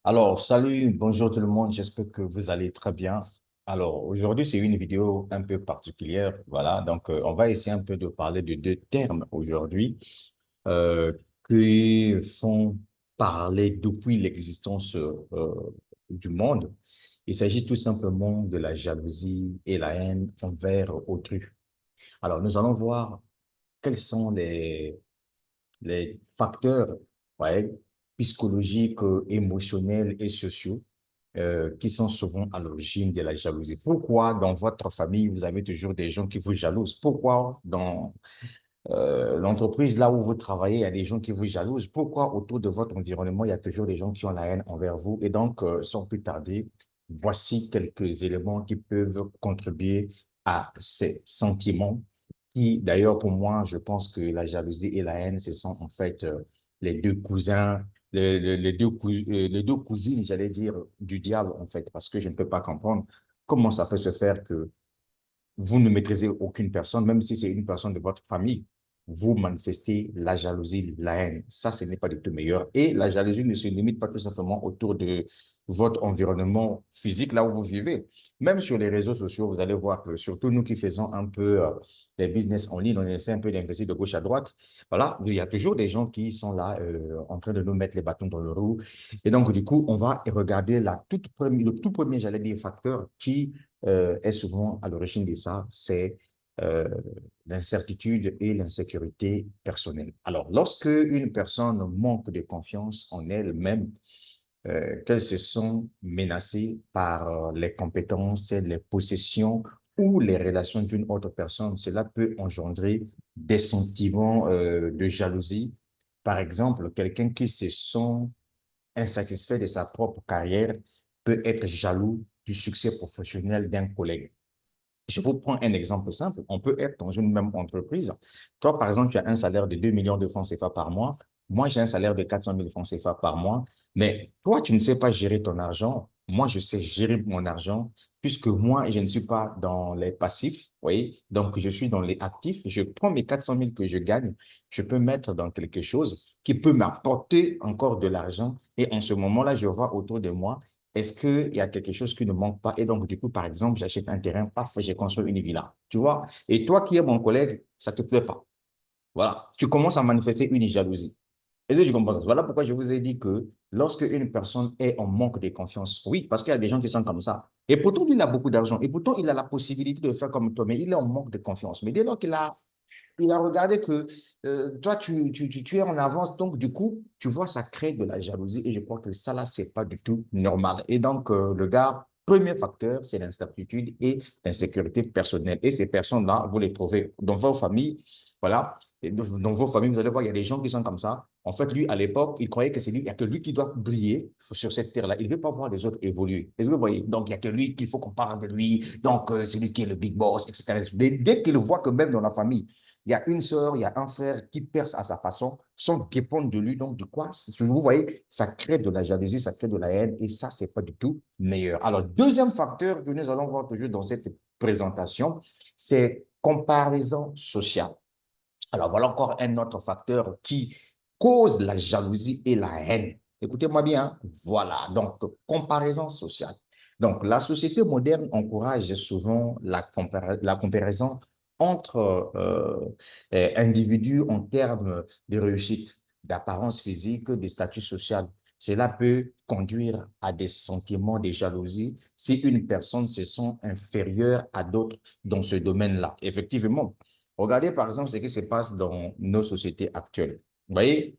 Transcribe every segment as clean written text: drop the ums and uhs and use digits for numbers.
Alors, salut, bonjour tout le monde, j'espère que vous allez très bien. Alors, aujourd'hui, c'est une vidéo un peu particulière, voilà, donc on va essayer un peu de parler de deux termes aujourd'hui euh, qui font parler depuis l'existence du monde. Il s'agit tout simplement de la jalousie et la haine envers autrui. Alors, nous allons voir quels sont les facteurs, ouais, psychologiques, émotionnels et sociaux qui sont souvent à l'origine de la jalousie. Pourquoi dans votre famille, vous avez toujours des gens qui vous jalousent? Pourquoi dans l'entreprise là où vous travaillez, il y a des gens qui vous jalousent? Pourquoi autour de votre environnement, il y a toujours des gens qui ont la haine envers vous? Et donc, sans plus tarder, voici quelques éléments qui peuvent contribuer à ces sentiments qui, d'ailleurs, pour moi, je pense que la jalousie et la haine, ce sont en fait les deux cousins, les deux cousines, j'allais dire, du diable, en fait, parce que je ne peux pas comprendre comment ça peut se faire que vous ne maîtrisez aucune personne, même si c'est une personne de votre famille, vous manifestez la jalousie, la haine. Ça, ce n'est pas du tout meilleur. Et la jalousie ne se limite pas tout simplement autour de votre environnement physique, là où vous vivez. Même sur les réseaux sociaux, vous allez voir que surtout nous qui faisons un peu des business en ligne, on essaie un peu d'investir de gauche à droite. Voilà, il y a toujours des gens qui sont là en train de nous mettre les bâtons dans le roue. Et donc, du coup, on va regarder le tout premier, j'allais dire, facteur qui est souvent à l'origine de ça, c'est euh, l'incertitude et l'insécurité personnelle. Alors, lorsque une personne manque de confiance en elle-même, qu'elle se sent menacée par les compétences, les possessions ou les relations d'une autre personne, cela peut engendrer des sentiments de jalousie. Par exemple, quelqu'un qui se sent insatisfait de sa propre carrière peut être jaloux du succès professionnel d'un collègue. Je vous prends un exemple simple. On peut être dans une même entreprise. Toi, par exemple, tu as un salaire de 2 millions de francs CFA par mois. Moi, j'ai un salaire de 400 000 francs CFA par mois. Mais toi, tu ne sais pas gérer ton argent. Moi, je sais gérer mon argent puisque moi, je ne suis pas dans les passifs. Vous voyez? Donc, je suis dans les actifs. Je prends mes 400 000 que je gagne. Je peux mettre dans quelque chose qui peut m'apporter encore de l'argent. Et en ce moment-là, je vois autour de moi est-ce qu'il y a quelque chose qui ne manque pas? Et donc, du coup, par exemple, j'achète un terrain, paf, j'ai construit une villa. Tu vois? Et toi qui es mon collègue, ça ne te plaît pas. Voilà. Tu commences à manifester une jalousie. Est-ce que tu comprends ça? Voilà pourquoi je vous ai dit que lorsque une personne est en manque de confiance, oui, parce qu'il y a des gens qui sont comme ça. Et pourtant, il a beaucoup d'argent. Et pourtant, il a la possibilité de faire comme toi, mais il est en manque de confiance. Mais dès lors qu'il a regardé que toi, tu es en avance, donc du coup, tu vois, ça crée de la jalousie et je crois que ça, là, c'est pas du tout normal. Et donc, le gars, premier facteur, c'est l'incertitude et l'insécurité personnelle. Et ces personnes-là, vous les trouvez dans vos familles, voilà, et dans vos familles, vous allez voir, il y a des gens qui sont comme ça. En fait, lui, à l'époque, il croyait que c'est lui, il n'y a que lui qui doit briller sur cette terre-là. Il ne veut pas voir les autres évoluer. Est-ce que vous voyez? Donc, il n'y a que lui qu'il faut qu'on parle de lui. Donc, c'est lui qui est le big boss, etc. Dès qu'il voit que même dans la famille, il y a une sœur, il y a un frère qui perce à sa façon, sans dépendre de lui. Donc, de quoi? Vous voyez, ça crée de la jalousie, ça crée de la haine et ça, c'est pas du tout meilleur. Alors, deuxième facteur que nous allons voir toujours dans cette présentation, c'est comparaison sociale. Alors, voilà encore un autre facteur qui cause la jalousie et la haine. Écoutez-moi bien, hein. Voilà, donc comparaison sociale. Donc, la société moderne encourage souvent la comparaison entre individus en termes de réussite, d'apparence physique, de statut social. Cela peut conduire à des sentiments de jalousie si une personne se sent inférieure à d'autres dans ce domaine-là. Effectivement, regardez par exemple ce qui se passe dans nos sociétés actuelles. Vous voyez,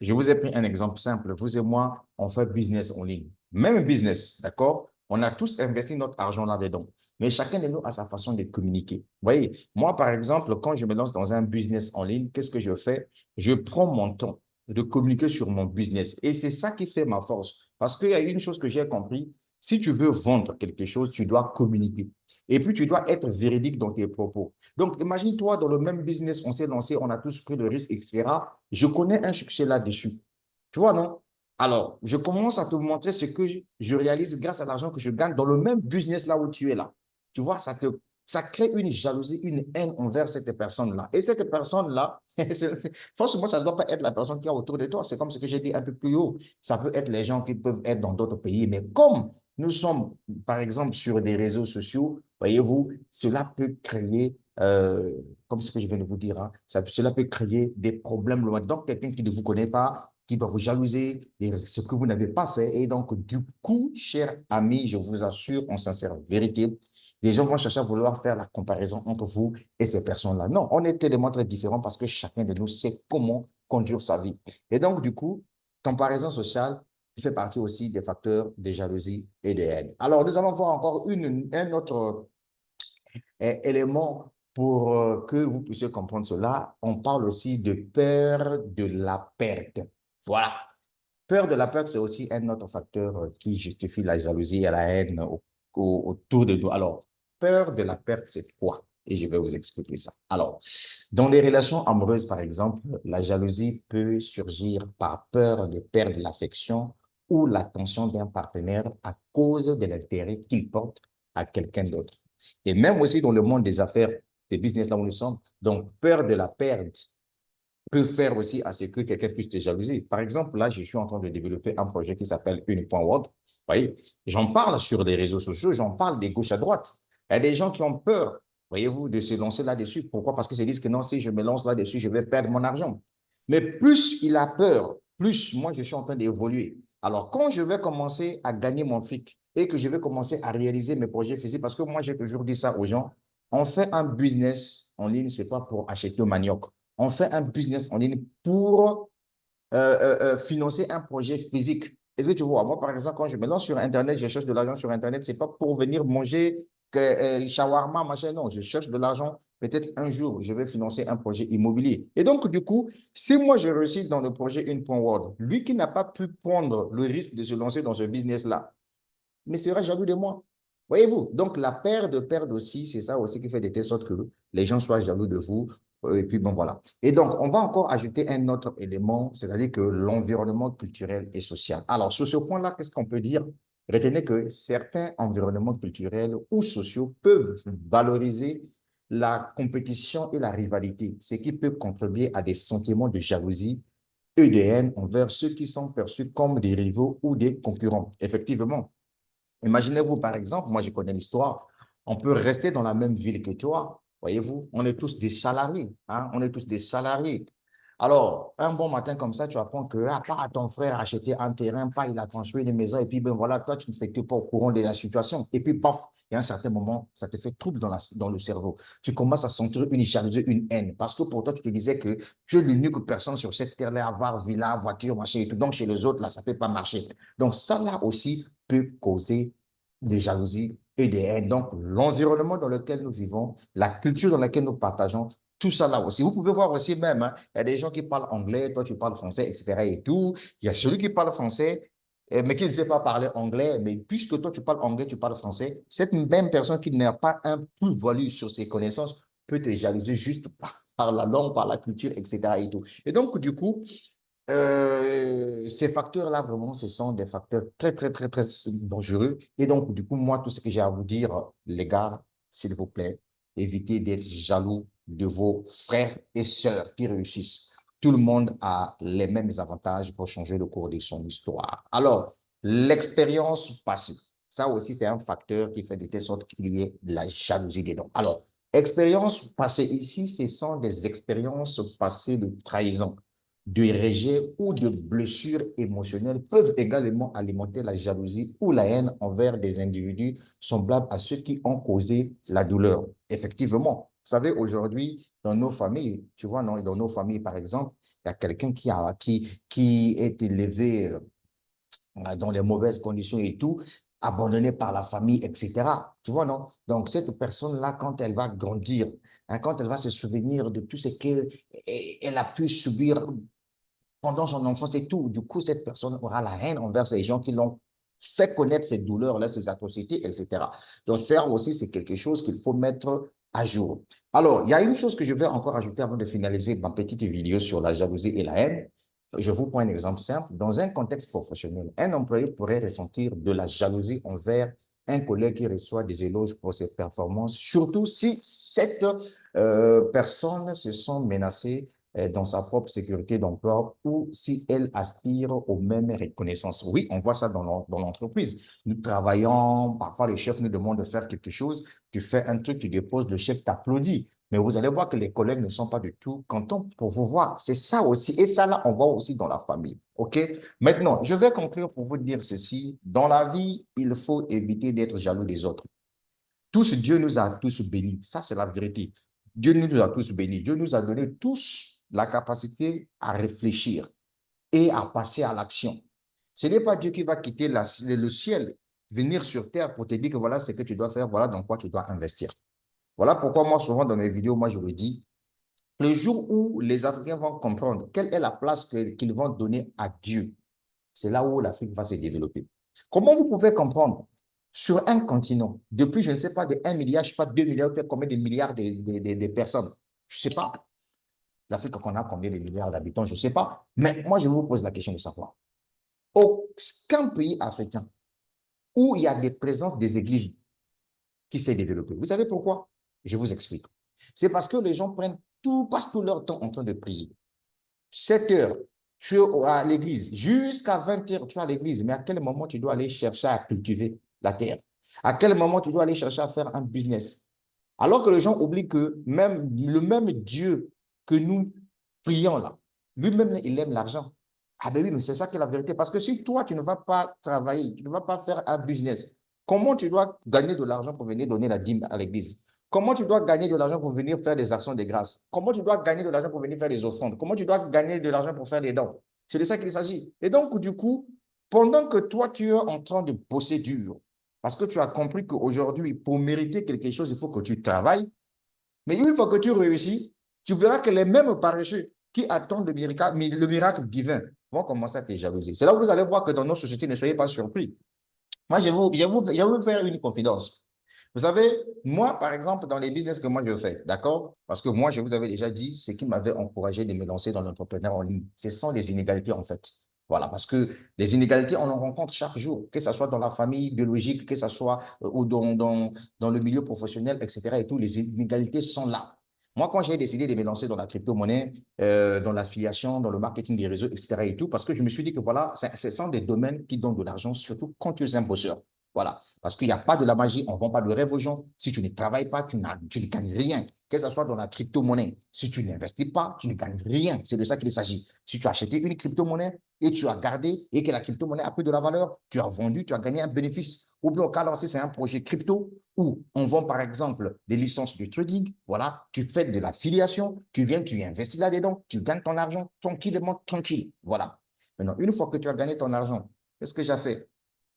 je vous ai pris un exemple simple. Vous et moi, on fait business en ligne. Même business, d'accord? On a tous investi notre argent là-dedans. Mais chacun de nous a sa façon de communiquer. Vous voyez, moi, par exemple, quand je me lance dans un business en ligne, qu'est-ce que je fais? Je prends mon temps de communiquer sur mon business. Et c'est ça qui fait ma force. Parce qu'il y a une chose que j'ai compris, si tu veux vendre quelque chose, tu dois communiquer. Et puis, tu dois être véridique dans tes propos. Donc, imagine-toi, dans le même business, on s'est lancé, on a tous pris le risque, etc. Je connais un succès là-dessus. Tu vois, non? Alors, je commence à te montrer ce que je réalise grâce à l'argent que je gagne dans le même business là où tu es là. Tu vois, ça crée une jalousie, une haine envers cette personne-là. Et cette personne-là, franchement, ça ne doit pas être la personne qui est autour de toi. C'est comme ce que j'ai dit un peu plus haut. Ça peut être les gens qui peuvent être dans d'autres pays. Mais comme nous sommes, par exemple, sur des réseaux sociaux, voyez-vous, cela peut créer, comme ce que je viens de vous dire, hein, cela peut créer des problèmes. Donc, quelqu'un qui ne vous connaît pas, qui va vous jalouser, et ce que vous n'avez pas fait. Et donc, du coup, chers amis, je vous assure en sincère vérité, les gens vont chercher à vouloir faire la comparaison entre vous et ces personnes-là. Non, on est tellement très différents parce que chacun de nous sait comment conduire sa vie. Et donc, du coup, comparaison sociale fait partie aussi des facteurs de jalousie et de haine. Alors, nous allons voir encore un autre élément pour que vous puissiez comprendre cela. On parle aussi de peur de la perte. Voilà. Peur de la perte, c'est aussi un autre facteur qui justifie la jalousie et la haine autour de nous. Alors, peur de la perte, c'est quoi? Et je vais vous expliquer ça. Alors, dans les relations amoureuses, par exemple, la jalousie peut surgir par peur de perdre l'affection ou l'attention d'un partenaire à cause de l'intérêt qu'il porte à quelqu'un d'autre. Et même aussi dans le monde des affaires, des business là où nous sommes, donc peur de la perte peut faire aussi à ce que quelqu'un puisse te jalouser. Par exemple, là, je suis en train de développer un projet qui s'appelle Uni.world. Vous voyez, j'en parle sur les réseaux sociaux, j'en parle de gauche à droite. Il y a des gens qui ont peur, voyez-vous, de se lancer là-dessus. Pourquoi? Parce qu'ils se disent que non, si je me lance là-dessus, je vais perdre mon argent. Mais plus il a peur, plus moi, je suis en train d'évoluer. Alors, quand je vais commencer à gagner mon fric et que je vais commencer à réaliser mes projets physiques, parce que moi, j'ai toujours dit ça aux gens, on fait un business en ligne, ce n'est pas pour acheter au manioc. On fait un business en ligne pour financer un projet physique. Est-ce que tu vois, moi, par exemple, quand je me lance sur Internet, je cherche de l'argent sur Internet, ce n'est pas pour venir manger shawarma, machin, non. Je cherche de l'argent. Peut-être un jour, je vais financer un projet immobilier. Et donc, du coup, si moi, je réussis dans le projet Une.world, lui qui n'a pas pu prendre le risque de se lancer dans ce business-là, mais sera jaloux de moi. Voyez-vous? Donc, la perte aussi, c'est ça aussi qui fait de telle sorte que les gens soient jaloux de vous. Et puis, bon, voilà. Et donc, on va encore ajouter un autre élément, c'est-à-dire que l'environnement culturel et social. Alors, sur ce point-là, qu'est-ce qu'on peut dire? Retenez que certains environnements culturels ou sociaux peuvent valoriser la compétition et la rivalité, ce qui peut contribuer à des sentiments de jalousie et de haine envers ceux qui sont perçus comme des rivaux ou des concurrents. Effectivement, imaginez-vous, par exemple, moi je connais l'histoire, on peut rester dans la même ville que toi, voyez-vous, on est tous des salariés, hein, on est tous des salariés. Alors, un bon matin comme ça, tu apprends que pas ton frère a acheté un terrain, pas il a construit une maison, et puis ben voilà, toi tu ne fais que pas au courant de la situation. Et puis, paf, il y a un certain moment, ça te fait trouble dans le cerveau. Tu commences à sentir une jalousie, une haine, parce que pour toi, tu te disais que tu es l'unique personne sur cette terre-là à avoir villa, voiture, machin et tout. Donc, chez les autres, là, ça ne peut pas marcher. Donc, ça, là aussi, peut causer des jalousies et des haines. Donc, l'environnement dans lequel nous vivons, la culture dans laquelle nous partageons, tout ça là aussi. Vous pouvez voir aussi même, hein, il y a des gens qui parlent anglais, toi tu parles français, etc. et tout. Il y a celui qui parle français, mais qui ne sait pas parler anglais. Mais puisque toi tu parles anglais, tu parles français, cette même personne qui n'a pas un plus-value sur ses connaissances peut te jalouser juste par la langue, par la culture, etc. et tout. Et donc, du coup, ces facteurs-là, vraiment, ce sont des facteurs très, très, très, très dangereux. Et donc, du coup, moi, tout ce que j'ai à vous dire, les gars, s'il vous plaît, évitez d'être jaloux de vos frères et sœurs qui réussissent. Tout le monde a les mêmes avantages pour changer le cours de son histoire. Alors, l'expérience passée, ça aussi, c'est un facteur qui fait de telle sorte qu'il y ait de la jalousie dedans. Alors, expérience passée ici, ce sont des expériences passées de trahison, de rejet ou de blessures émotionnelles peuvent également alimenter la jalousie ou la haine envers des individus semblables à ceux qui ont causé la douleur. Effectivement, vous savez, aujourd'hui, dans nos familles, tu vois, non, dans nos familles, par exemple, il y a quelqu'un qui est élevé dans les mauvaises conditions et tout, abandonné par la famille, etc. Tu vois, non? Donc, cette personne-là, quand elle va grandir, hein, quand elle va se souvenir de tout ce qu'elle a pu subir pendant son enfance et tout. Du coup, cette personne aura la haine envers ces gens qui l'ont fait connaître ces douleurs-là, ces atrocités, etc. Donc, ça aussi, c'est quelque chose qu'il faut mettre à jour. Alors, il y a une chose que je vais encore ajouter avant de finaliser ma petite vidéo sur la jalousie et la haine. Je vous prends un exemple simple. Dans un contexte professionnel, un employé pourrait ressentir de la jalousie envers un collègue qui reçoit des éloges pour ses performances, surtout si cette personne se sent menacée dans sa propre sécurité d'emploi ou si elle aspire aux mêmes reconnaissances. Oui, on voit ça dans l'entreprise. Nous travaillons, parfois les chefs nous demandent de faire quelque chose, tu fais un truc, tu déposes, le chef t'applaudit. Mais vous allez voir que les collègues ne sont pas du tout contents pour vous voir. C'est ça aussi. Et ça, là, on voit aussi dans la famille. OK? Maintenant, je vais conclure pour vous dire ceci. Dans la vie, il faut éviter d'être jaloux des autres. Tous, Dieu nous a tous bénis. Ça, c'est la vérité. Dieu nous a tous bénis. Dieu nous a donné tous la capacité à réfléchir et à passer à l'action. Ce n'est pas Dieu qui va quitter le ciel, venir sur terre pour te dire que voilà ce que tu dois faire, voilà dans quoi tu dois investir. Voilà pourquoi moi, souvent dans mes vidéos, moi, je le dis, le jour où les Africains vont comprendre quelle est la place qu'ils vont donner à Dieu, c'est là où l'Afrique va se développer. Comment vous pouvez comprendre sur un continent, depuis, je ne sais pas, de 1 milliard, je ne sais pas, 2 milliards, combien de milliards de personnes, je ne sais pas. L'Afrique, on a combien de milliards d'habitants, je ne sais pas. Mais moi, je vous pose la question de savoir. Aucun pays africain où il y a des présences des églises qui s'est développé. Vous savez pourquoi? Je vous explique. C'est parce que les gens passent tout leur temps en train de prier. 7 heures, tu es à l'église. Jusqu'à 20 heures, tu es à l'église. Mais à quel moment tu dois aller chercher à cultiver la terre? À quel moment tu dois aller chercher à faire un business? Alors que les gens oublient que même le même Dieu que nous prions là, lui-même, il aime l'argent. Ah ben oui, mais c'est ça qui est la vérité. Parce que si toi, tu ne vas pas travailler, tu ne vas pas faire un business, comment tu dois gagner de l'argent pour venir donner la dîme à l'église? Comment tu dois gagner de l'argent pour venir faire des actions de grâce? Comment tu dois gagner de l'argent pour venir faire des offrandes? Comment tu dois gagner de l'argent pour faire des dons? C'est de ça qu'il s'agit. Et donc, du coup, pendant que toi, tu es en train de bosser dur, parce que tu as compris qu'aujourd'hui, pour mériter quelque chose, il faut que tu travailles. Mais une fois que tu réussis, tu verras que les mêmes paresseux qui attendent le miracle divin vont commencer à te jalouser. C'est là où vous allez voir que dans nos sociétés, ne soyez pas surpris. Moi, je vais vous faire une confidence. Vous savez, moi, par exemple, dans les business que moi je fais, d'accord? Parce que moi, je vous avais déjà dit, ce qui m'avait encouragé de me lancer dans l'entrepreneuriat en ligne, ce sont les inégalités, en fait. Voilà, parce que les inégalités, on en rencontre chaque jour, que ce soit dans la famille biologique, que ce soit ou dans le milieu professionnel, etc. Et tout, les inégalités sont là. Moi, quand j'ai décidé de me lancer dans la crypto-monnaie, dans l'affiliation, dans le marketing des réseaux, etc. et tout, parce que je me suis dit que voilà, ce sont des domaines qui donnent de l'argent, surtout quand tu es un bosseur. Voilà. Parce qu'il n'y a pas de la magie, on ne vend pas de rêve aux gens. Si tu ne travailles pas, tu ne gagnes rien. Que ce soit dans la crypto-monnaie. Si tu n'investis pas, tu ne gagnes rien. C'est de ça qu'il s'agit. Si tu as acheté une crypto-monnaie et tu as gardé et que la crypto-monnaie a pris de la valeur, tu as vendu, tu as gagné un bénéfice. Ou bien au cas si c'est un projet crypto où on vend par exemple des licences de trading, voilà, tu fais de l'affiliation, tu viens, tu investis là-dedans, tu gagnes ton argent tranquillement, tranquille. Voilà. Maintenant, une fois que tu as gagné ton argent, qu'est-ce que j'ai fait?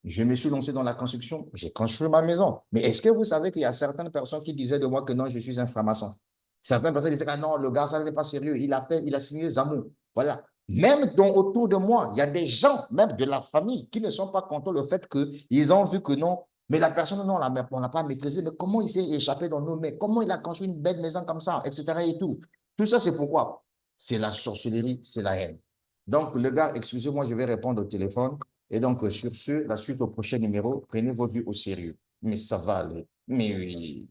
Je me suis lancé dans la construction, j'ai construit ma maison. Mais est-ce que vous savez qu'il y a certaines personnes qui disaient de moi que non, je suis un franc-maçon? Certaines personnes disaient que non, le gars, ça n'est pas sérieux, il a signé Zamou. Voilà. Même autour de moi, il y a des gens, même de la famille, qui ne sont pas contents le fait qu'ils ont vu que non, mais la personne, non, on n'a pas maîtrisé, mais comment il s'est échappé dans nos mains? Comment il a construit une belle maison comme ça, etc. et tout. Tout ça, c'est pourquoi? C'est la sorcellerie, c'est la haine. Donc, le gars, excusez-moi, je vais répondre au téléphone. Et donc, sur ce, la suite au prochain numéro, prenez vos vues au sérieux. Mais ça va aller. Mais oui.